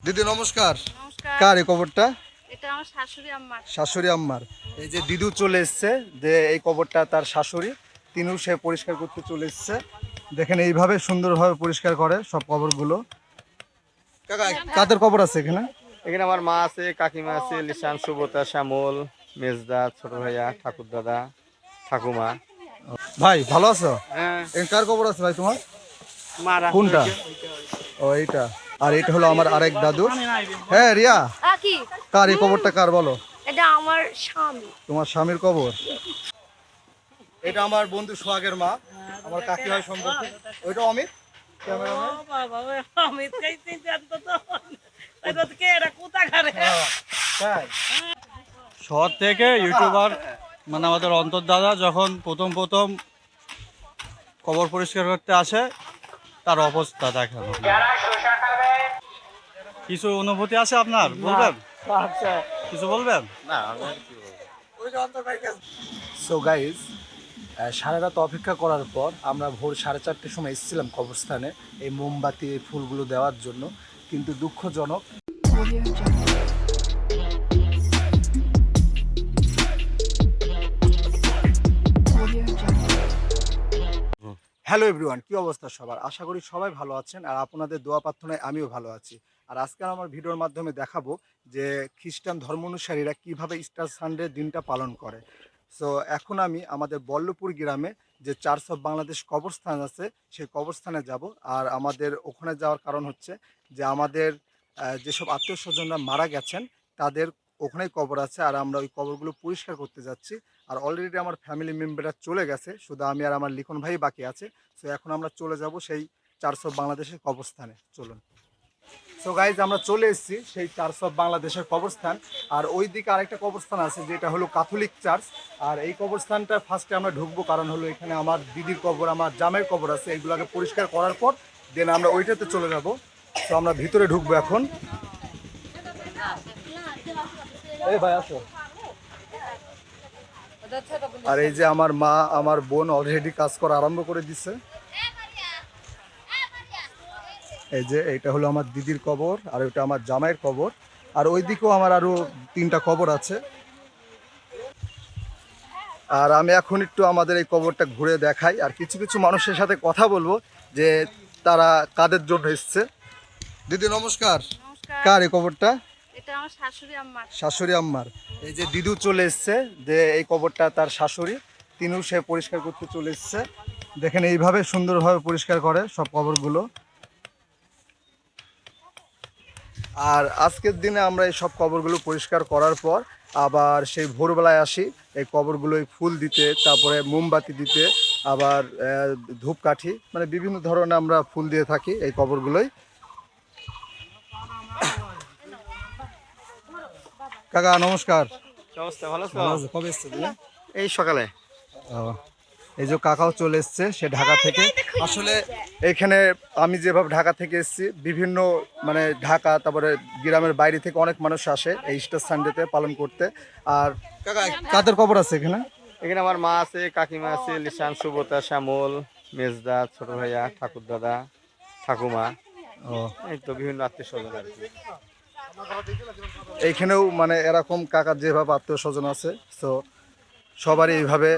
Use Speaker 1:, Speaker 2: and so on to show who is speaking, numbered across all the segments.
Speaker 1: দিদি নমস্কার।
Speaker 2: নমস্কার।
Speaker 1: কার এই কবরটা?
Speaker 2: এটা আমার শাশুড়ি আম্মার।
Speaker 1: শাশুড়ি আম্মার। এই যে দিদু চলে এসছে, যে এই কবরটা তার শাশুড়ি, তিনিও সে পরিষ্কার করতে চলে এসছে। দেখেন এইভাবে সুন্দরভাবে পরিষ্কার করে সব কবরগুলো। কাকা কাদের কবর আছে এখানে?
Speaker 3: এখানে আমার মা আছে, কাকিমা আছে, লিসান, সুব্রতা, শ্যামল, মেজদা, ছোট ভাইয়া, ঠাকুর দাদা, ঠাকুমা।
Speaker 1: ভাই ভালো আছো?
Speaker 3: হ্যাঁ,
Speaker 1: এখানে কার কবর আছে ভাই তোমার?
Speaker 3: মারা
Speaker 1: কোনটা? ও এইটা। আর এটা হলো আমার আরেক দাদু। হ্যাঁ রিয়া,
Speaker 2: কি?
Speaker 1: কার এই কবরটা কার বলো?
Speaker 2: এটা আমার স্বামী।
Speaker 1: তোমার স্বামীর কবর? এটা আমার বন্ধু সোহাগের মা, আমার কাকি হয় সম্পর্কে। ওইটা অমিত ক্যামেরাম্যান। তাই?
Speaker 4: শহর থেকে ইউটিউবার মানে আমাদের অন্তর দাদা যখন প্রথম কবর পরিষ্কার করতে আসে, তার অবস্থা দেখেন। কিছু অনুভূতি আছে আপনার, বলবেন? কিছু বলবেন?
Speaker 1: সো গাইজ, সারা রাত অপেক্ষা করার পর আমরা ভোর 4:30টার সময় এসেছিলাম কবরস্থানে এই মোমবাতি এই ফুলগুলো দেওয়ার জন্য, কিন্তু দুঃখজনক হ্যালো এভরিওয়ান, কি অবস্থা সবার? আশা করি সবাই ভালো আছেন, আর আপনাদের দোয়া প্রার্থনায় আমিও ভালো আছি। আর আজকে আমার ভিডিওর মাধ্যমে দেখাবো যে খ্রিস্টান ধর্ম অনুসারীরা কীভাবে ইস্টার সানডে দিনটা পালন করে। সো এখন আমি আমাদের বল্লভপুর গ্রামে যে চার্চ অফ বাংলাদেশ কবরস্থান আছে সেই কবরস্থানে যাব। আর আমাদের ওখানে যাওয়ার কারণ হচ্ছে যে আমাদের যেসব আত্মীয় স্বজনরা মারা গেছেন তাদের ওখানেই কবর আছে, আর আমরা ওই কবরগুলো পরিষ্কার করতে যাচ্ছি। আর অলরেডি আমার ফ্যামিলি মেম্বাররা চলে গেছে, শুধু আমি আর আমার লিখন ভাই বাকি আছে। সো এখন আমরা চলে যাব সেই চার্চ অফ বাংলাদেশের কবরস্থানে, চলুন। সো গাইজ, আমরা চলে এসেছি সেই চার্চ অফ বাংলাদেশের কবরস্থান। আর ওই দিকে আরেকটা কবরস্থান আছে যেটা হলো ক্যাথলিক চার্চ। আর এই কবরস্থানটা ফার্স্টে আমরা ঢুকবো, কারণ হলো এখানে আমার দিদির কবর, আমার জামের কবর আছে, এগুলোকে পরিষ্কার করার পর দেন আমরা ওইটাতে চলে যাব। তো আমরা ভিতরে ঢুকবো এখন। এই ভাই আসো। আর এই যে আমার মা, আমার বোন অলরেডি কাজ করা আরম্ভ করে দিচ্ছে। এই যে এইটা হলো আমার দিদির কবর, আর ওইটা আমার জামাইয়ের কবর। আর ওই দিকেও আমার আরো 3টা কবর আছে। আর আমি এখন একটু আমাদের এই কবরটা ঘুরে দেখাই, আর কিছু কিছু মানুষের সাথে কথা বলবো যে তারা কাদের জন্য এসছে। দিদি নমস্কার।
Speaker 2: নমস্কার।
Speaker 1: কার এই কবরটা?
Speaker 2: এটা আমার শাশুড়ি আম্মার।
Speaker 1: শাশুড়ি আম্মার। এই যে দিদু চলে এসছে, যে এই কবরটা তার শাশুড়ি, তিনিও সে পরিষ্কার করতে চলে এসছে। দেখেন এইভাবে সুন্দরভাবে পরিষ্কার করে সব কবরগুলো। আর আজকের দিনে আমরা এই সব কবরগুলো পরিষ্কার করার পর আবার সেই ভোরবেলায় আসি এই কবরগুলোয় ফুল দিতে, তারপরে মোমবাতি দিতে, আবার ধূপকাঠি, মানে বিভিন্ন ধরনের আমরা ফুল দিয়ে থাকি এই কবরগুলোয়। কাকা নমস্কার।
Speaker 3: অবস্থা ভালো তো?
Speaker 1: ভালো আছো? কবে এসছো তুমি?
Speaker 3: এই সকালে।
Speaker 1: ও, এই যে কাকাও চলে এসছে সে ঢাকা থেকে। আসলে এখানে আমি যেভাবে ঢাকা থেকে এসেছি, বিভিন্ন মানে ঢাকা তারপরে গ্রামের বাইরে থেকে অনেক মানুষ আসে এই ইস্টার সানডেতে পালন করতে। আর কাকা কাদের কবর আছে এখানে?
Speaker 3: এখানে আমার মা আছে, কাকিমা আছে, লিসান, সুব্রতা, শ্যামল, মেজদা, ছোট ভাইয়া, ঠাকুর দাদা, ঠাকুমা।
Speaker 1: ও,
Speaker 3: এই তো বিভিন্ন আত্মীয় স্বজন আর কি।
Speaker 1: এইখানেও মানে এরকম কাকার যেভাবে আত্মীয় স্বজন আছে, তো সবারই এইভাবে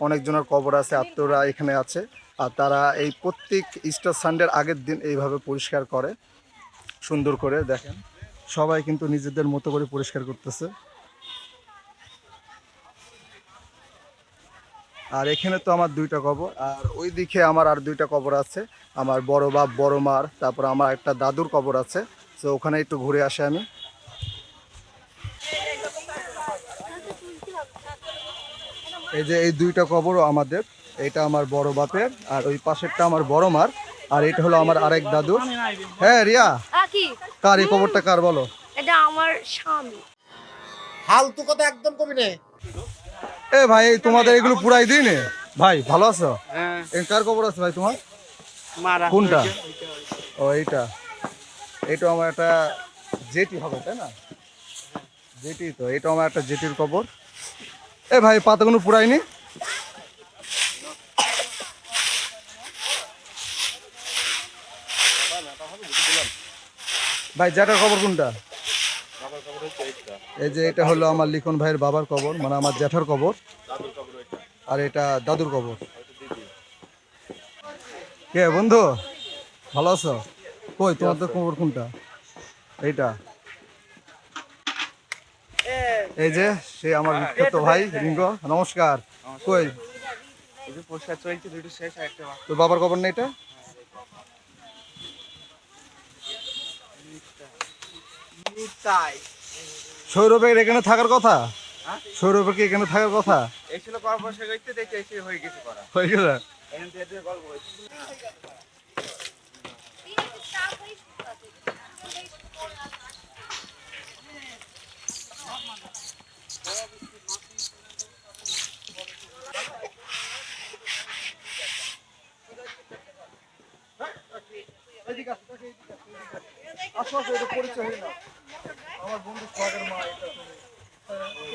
Speaker 1: অনেকজনের কবর আছে, আত্মীয়রা এখানে আছে। আর তারা এই প্রত্যেক ইস্টার সানডের আগের দিন এইভাবে পরিষ্কার করে সুন্দর করে। দেখেন সবাই কিন্তু নিজেদের মতো করে পরিষ্কার করতেছে। আর এখানে তো আমার 2টা কবর, আর ওই দিকে আমার আর 2টা কবর আছে, আমার বড় বাপ বড় মার, তারপর আমার একটা দাদুর কবর আছে। তো ওখানে একটু ঘুরে আসে আমি। এই যে এই 2টা কবরও আমাদের, এটা আমার বড় বাপের, আর ওই পাশেরটা আমার বড় মার, আর এটা হলো আমার আরেক দাদু। হ্যাঁ রিয়া,
Speaker 2: কি?
Speaker 1: কার এই কবরটা কার বলো?
Speaker 2: এটা আমার স্বামী।
Speaker 5: ফালতু কথা একদম কবি নে।
Speaker 1: এ ভাই তোমাদের এগুলো পুরাই দিই নে। ভাই ভালো আছো?
Speaker 3: হ্যাঁ,
Speaker 1: কার কবর আছে ভাই তোমার?
Speaker 3: মারা
Speaker 1: কোনটা? ও এইটা। এটা আমার একটা জেটি হবে, তাই না? জেটি তো, এটা আমার একটা জেটির কবর। এ ভাই পাতাগুলো পুরাইনি। ভাই জ্যাঠার কবর কোনটা? এই যে এটা হলো আমার লিখন ভাইয়ের বাবার কবর, মানে আমার জ্যাঠার কবর। আর এটা দাদুর কবর। কে বন্ধু, ভালো আছো? কই তোমাদের কবর কোনটা? এইটা। এই যে সে আমার বিখ্যাত ভাই রিঙ্গো, নমস্কার। কই তোর বাবার কবর নেই এটা? সৌরভের এখানে থাকার কথা? সৌরভের কি এখানে থাকার কথা? হয়ে গেছে। আসো আসো, এটা পরিচয় হয়ে নাও। আমার বন্ধু সোহাগের মা,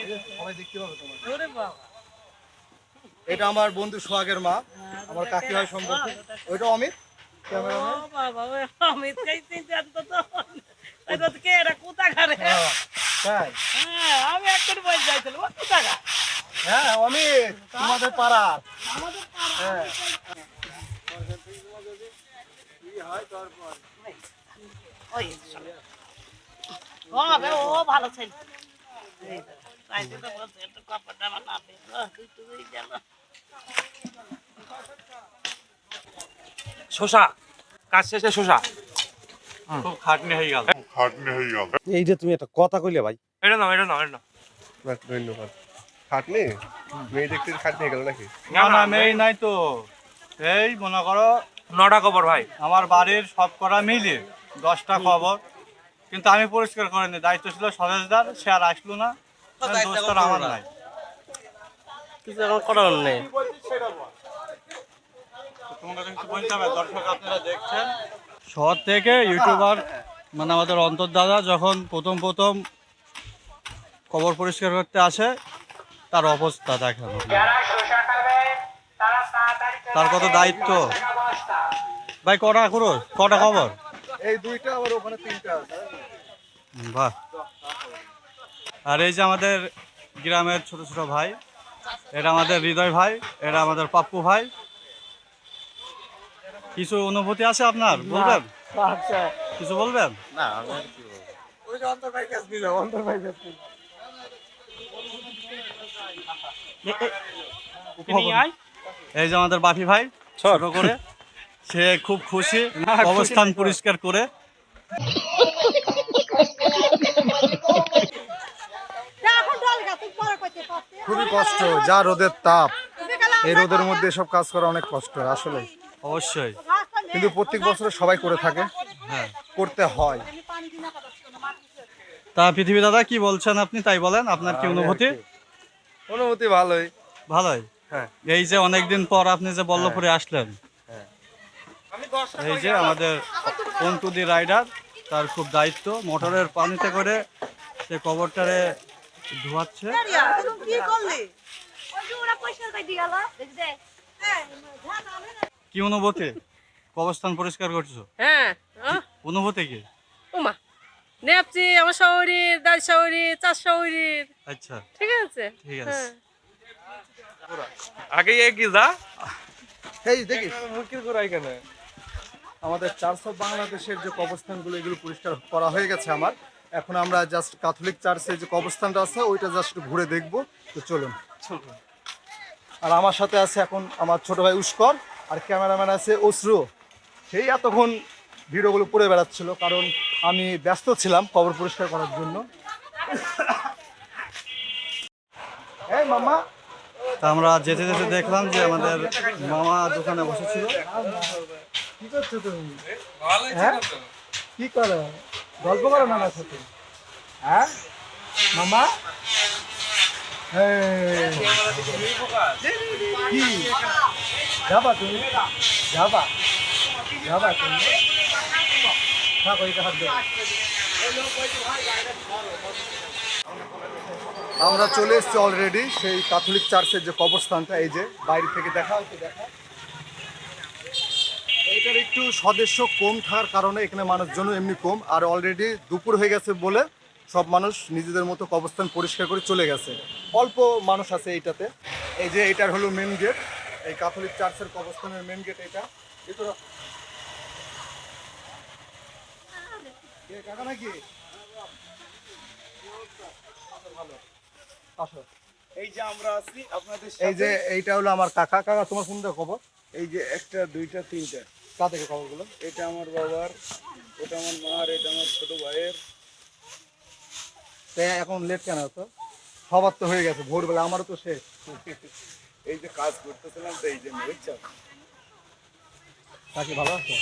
Speaker 1: এটা সবাই দেখতে পাবে তোমার। এটা আমার বন্ধু সোহাগের মা, আমার কাকি হয় সম্পর্কে। ওইটা অমিত ক্যামেরাম্যান। তাই? হ্যাঁ অমিত, তোমাদের পাড়ার। হ্যাঁ
Speaker 6: শশা কাজ শেষে শশা
Speaker 4: খুব খাটনি হয়ে গেল।
Speaker 5: এইটা তুমি একটা কথা কইলে ভাই।
Speaker 6: এটা নাও এটা নাও এটা নাও
Speaker 7: ধন্যবাদ। খাটনি মেয়ে দেখতে খাটনি হয়ে গেল নাকি?
Speaker 4: না না মেয়ে নাই তো, এই মনে করো
Speaker 6: 9টা কবর ভাই।
Speaker 4: আমার বাড়ির সব করা মিলিয়ে 10টা কবর, কিন্তু আমি পরিষ্কার করিনি। দায়িত্ব ছিল সরেশদার, সে আর আসলো না। দোষটা আমার নাই,
Speaker 6: কিছু এখন করার নেই।
Speaker 4: তোমাকে কিছু বলতে হবে। দর্শক আপনারা দেখছেন, শহর থেকে ইউটিউবার মানে আমাদের অন্তর দাদা যখন প্রথম কবর পরিষ্কার করতে আসে, তার অবস্থা দেখেন, তার কত দায়িত্ব। ভাই কটা খবর?
Speaker 1: এই দুইটা, আবার ওখানে তিনটা আছে।
Speaker 4: বাহ। আর এই যে আমাদের গ্রামের ছোট ছোট ভাই, এটা আমাদের হৃদয় ভাই, এটা আমাদের পাপ্পু ভাই। কিছু অনুভূতি আছে আপনার, বলবেন? কিছু বলবেন? এই যে আমাদের বাপি ভাই ছোট করে, সে খুব খুশি অবস্থান পরিষ্কার করে।
Speaker 1: খুবই কষ্ট, যা রোদের তাপ, এই রোদের মধ্যে সব কাজ করা অনেক কষ্ট আসলে।
Speaker 4: অবশ্যই।
Speaker 1: কিন্তু প্রত্যেক বছর সবাই করে থাকে,
Speaker 4: হ্যাঁ,
Speaker 1: করতে হয়।
Speaker 4: তা পৃথিবী দাদা কি বলছেন আপনি, তাই বলেন, আপনার কি অনুভূতি?
Speaker 3: অনুভূতি ভালোই।
Speaker 4: ভালোই।
Speaker 3: হ্যাঁ।
Speaker 4: এই যে অনেকদিন পর আপনি যে বল্লভপুরে আসলেন, এই যে আমাদের অন্তুদি রাইডার, তার খুব দায়িত্ব, মোটরের পানিতে করে সে কবরটারে ধোয়াচ্ছে। কি অনুভূতি? কবরস্থান পরিষ্কার করছো?
Speaker 8: হ্যাঁ।
Speaker 4: অনুভূতি কি?
Speaker 8: ওমা নেপছি আমার শহরের দাল শহরের 4 শহরের।
Speaker 4: আচ্ছা
Speaker 8: ঠিক আছে
Speaker 4: ঠিক আছে।
Speaker 6: আগে কি যা
Speaker 1: এই দেখিস
Speaker 3: মুরগির গোড়াই কেন?
Speaker 1: আমাদের চার্চ অফ বাংলাদেশের যে কবরস্থানগুলো, এগুলো পরিষ্কার করা হয়ে গেছে আমার। এখন আমরা জাস্ট ক্যাথলিক চার্চের যে কবরস্থানটা আছে ওইটা জাস্ট ঘুরে দেখবো। তো চলুন। আর আমার সাথে আছে এখন আমার ছোট ভাই উস্কর, আর ক্যামেরাম্যান আছে অশ্রু। সেই এতক্ষণ ভিডিওগুলো পড়ে বেড়াচ্ছিল, কারণ আমি ব্যস্ত ছিলাম কবর পরিষ্কার করার জন্য। এই মামা,
Speaker 4: তা আমরা যেতে যেতে দেখলাম যে আমাদের মামা দোকানে বসেছিল।
Speaker 1: কি করছো তুমি? হ্যাঁ কি করো? গল্প করো নানার সাথে? হ্যাঁ মামা, কি যাবা তুমি? যাবা যাবা তুমি? থাকো, এটা হাত দাও। আমরা চলে এসেছি অলরেডি সেই ক্যাথলিক চার্চের যে কবরস্থানটা। এই যে বাইরে থেকে দেখা হচ্ছে, দেখা এটার একটু সদস্য কম থাকার কারণে এখানে মানুষজন এমনি কম, আর অলরেডি দুপুর হয়ে গেছে বলে সব মানুষ নিজেদের মতো কবরস্থান পরিষ্কার করে চলে গেছে। অল্প মানুষ আছে এইটাতে। এই যে এটার হলো মেন গেট, এই ক্যাথলিক চার্চের কবরস্থানের মেন গেট এটা। কাকা নাকি আসো।
Speaker 5: এই যে আমরা আছি আপনাদের
Speaker 1: এই যে এইটা হলো আমার কাকা। কাকা তোমার কোনটা খবর?
Speaker 5: এই যে একটা দুইটা তিনটা,
Speaker 1: কা থেকে খবরগুলো?
Speaker 5: এটা আমার বাবার, ওটা আমার মার, এটা আমার ছোট ভাইয়ের।
Speaker 1: তাই এখন লেট কেন তো? সবার তো হয়ে গেছে ভোরবেলা, আমারও তো শেষ।
Speaker 5: এই যে কাজ করতেছিলাম তো এই জন্য, বুঝছো?
Speaker 1: কাকি ভালো আছে?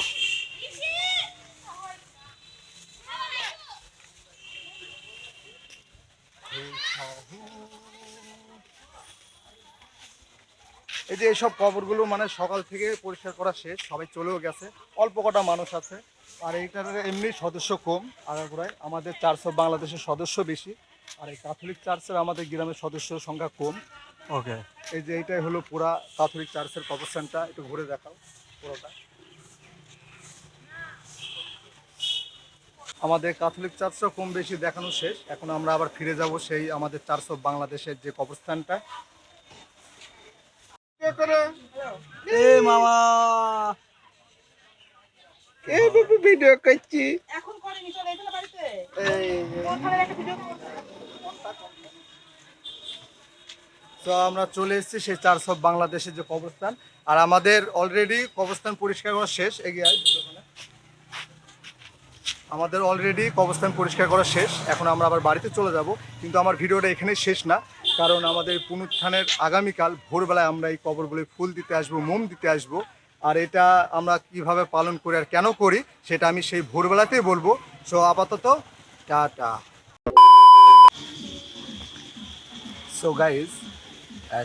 Speaker 1: এই যে এইসব কবরগুলো মানে সকাল থেকে পরিষ্কার করা শেষ, সবাই চলেও গেছে, অল্প কটা মানুষ আছে। আর এইটার এমনি সদস্য কম আগাগোড়ায়, আমাদের চার্চ অফ বাংলাদেশের সদস্য বেশি, আর এই ক্যাথলিক চার্চের আমাদের গ্রামের সদস্যর সংখ্যা কম।
Speaker 4: ওকে।
Speaker 1: এই যে এইটাই হলো পুরা ক্যাথলিক চার্চের কবরস্থানটা, একটু ঘুরে দেখাও পুরোটা। আমাদের ক্যাথলিক চার্চও কম বেশি দেখানো শেষ, এখন আমরা আবার ফিরে যাব সেই আমাদের চার্চ অফ বাংলাদেশের যে কবরস্থানটা।
Speaker 4: এ মামা
Speaker 3: এই বাবু ভিডিও করছি।
Speaker 8: এখন করিনি, চলে এসে বাড়িতে
Speaker 1: তো আমরা চলে এসেছি সেই চার্চ অফ বাংলাদেশের যে কবরস্থান, আর আমাদের অলরেডি কবরস্থান পরিষ্কার করা শেষ। এগিয়ে আয়। আমাদের অলরেডি কবরস্থান পরিষ্কার করা শেষ, এখন আমরা আবার বাড়িতে চলে যাব। কিন্তু আমার ভিডিওটা এখানেই শেষ না, কারণ আমাদের পুনরুত্থানের আগামীকাল ভোরবেলায় আমরা এই কবরগুলি ফুল দিতে আসবো, মোম দিতে আসবো। আর এটা আমরা কিভাবে পালন করি আর কেন করি সেটা আমি সেই ভোরবেলাতেই বলবো। সো আপাতত টাটা। সো গাইজ,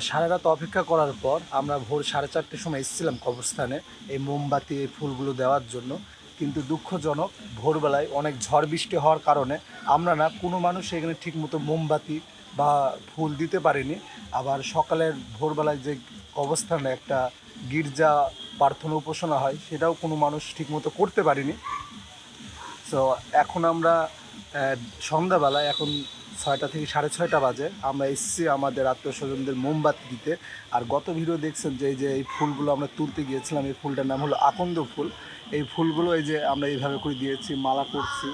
Speaker 1: সারা রাত অপেক্ষা করার পর আমরা ভোর 4:30টার সময় এসেছিলাম কবরস্থানে এই মোমবাতি এই ফুলগুলো দেওয়ার জন্য। কিন্তু দুঃখজনক, ভোরবেলায় অনেক ঝড় বৃষ্টি হওয়ার কারণে আমরা না কোনো মানুষ এখানে ঠিকমতো মোমবাতি বা ফুল দিতে পারিনি। আবার সকালের ভোরবেলায় যে কবরস্থানে একটা গির্জা প্রার্থনা উপাসনা হয় সেটাও কোনো মানুষ ঠিকমতো করতে পারিনি। সো এখন আমরা সন্ধ্যাবেলায়, এখন 6টা থেকে 6:30 বাজে, আমরা এসেছি আমাদের আত্মীয় স্বজনদের মোমবাতি দিতে। আর গত ভিডিও দেখছেন যে এই ফুলগুলো আমরা তুলতে গিয়েছিলাম, এই ফুলটার নাম হলো আকন্দ ফুল। এই ফুলগুলো এই যে আমরা এইভাবে করে দিয়েছি, মালা করছি।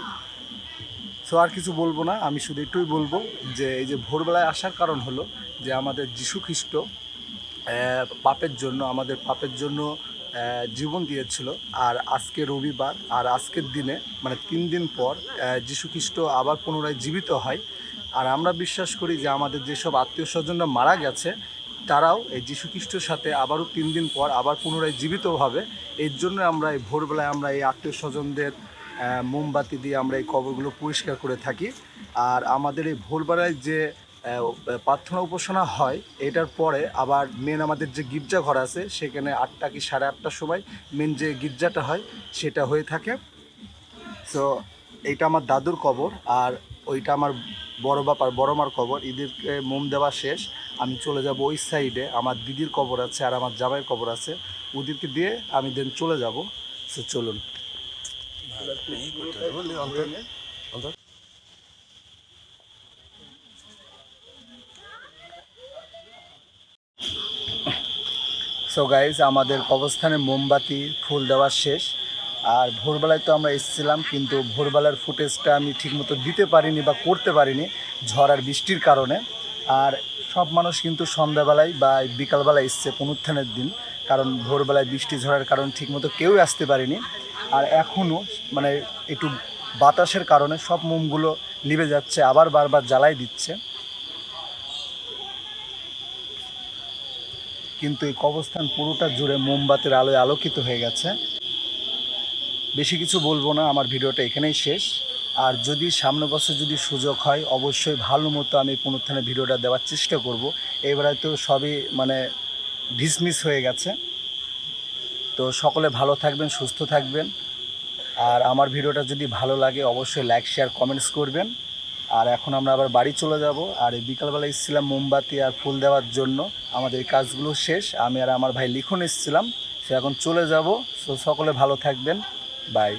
Speaker 1: সো আর কিছু বলবো না, আমি শুধু একটুই বলবো যে এই যে ভোরবেলায় আসার কারণ হলো যে আমাদের যীশু খ্রিস্ট পাপের জন্য, আমাদের পাপের জন্য জীবন দিয়েছিল। আর আজকে রবিবার, আর আজকের দিনে মানে 3 দিন পর যীশু খ্রিস্ট আবার পুনরায় জীবিত হয়। আর আমরা বিশ্বাস করি যে আমাদের যেসব আত্মীয় স্বজনরা মারা গেছে তারাও এই যীশু খ্রিস্টের সাথে আবারও 3 দিন পর আবার পুনরায় জীবিত হবে। এর জন্য আমরা এই ভোরবেলায় আমরা এই আত্মীয় স্বজনদের মোমবাতি দিয়ে আমরা এই কবরগুলো পরিষ্কার করে থাকি। আর আমাদের এই ভোরবেলায় যে প্রার্থনা উপাসনা হয়, এটার পরে আবার মেন আমাদের যে গির্জাঘর আছে সেখানে 8টা কি 8:30টার সময় মেন যে গির্জাটা হয় সেটা হয়ে থাকে। সো এইটা আমার দাদুর কবর, আর ওইটা আমার বড় বাপ আর বড় মার কবর। এদেরকে মোম দেওয়া শেষ, আমি চলে যাব ওই সাইডে, আমার দিদির কবর আছে আর আমার জামাইয়ের কবর আছে, ওদেরকে দিয়ে আমি দেন চলে যাব। সো চলুন। সো গাইজ, আমাদের কবরস্থানে মোমবাতি ফুল দেওয়া শেষ। আর ভোরবেলায় তো আমরা এসেছিলাম, কিন্তু ভোরবেলার ফুটেজটা আমি ঠিকমতো দিতে পারিনি বা করতে পারিনি ঝড় আর বৃষ্টির কারণে। আর সব মানুষ কিন্তু সন্ধ্যাবেলায় বা বিকালবেলায় এসছে পুনরুত্থানের দিন, কারণ ভোরবেলায় বৃষ্টি ঝড়ের কারণে ঠিকমতো কেউই আসতে পারিনি। আর এখনও মানে একটু বাতাসের কারণে সব মোমগুলো নিভে যাচ্ছে, আবার বারবার জ্বালাই দিচ্ছে। কিন্তু এই কবরস্থান পুরোটা জুড়ে মোমবাতির আলোয় আলোকিত হয়ে গেছে। বেশি কিছু বলবো না, আমার ভিডিওটা এখানেই শেষ। আর যদি সামনে বছর যদি সুযোগ হয় অবশ্যই ভালো মতো আমি পুনরুত্থানের ভিডিওটা দেওয়ার চেষ্টা করব। এবারে তো সবই মানে ডিসমিস হয়ে গেছে। তো সকলে ভালো থাকবেন, সুস্থ থাকবেন। আর আমার ভিডিওটা যদি ভালো লাগে অবশ্যই লাইক, শেয়ার, কমেন্টস করবেন। আর এখন আমরা আবার বাড়ি চলে যাব। আর এই বিকালবেলা এসেছিলাম মোমবাতি আর ফুল দেওয়ার জন্য, আমাদের এই কাজগুলো শেষ। আমি আর আমার ভাই লিখন এসেছিলাম সো এখন চলে যাব। সো সকলে ভালো থাকবেন, বাই।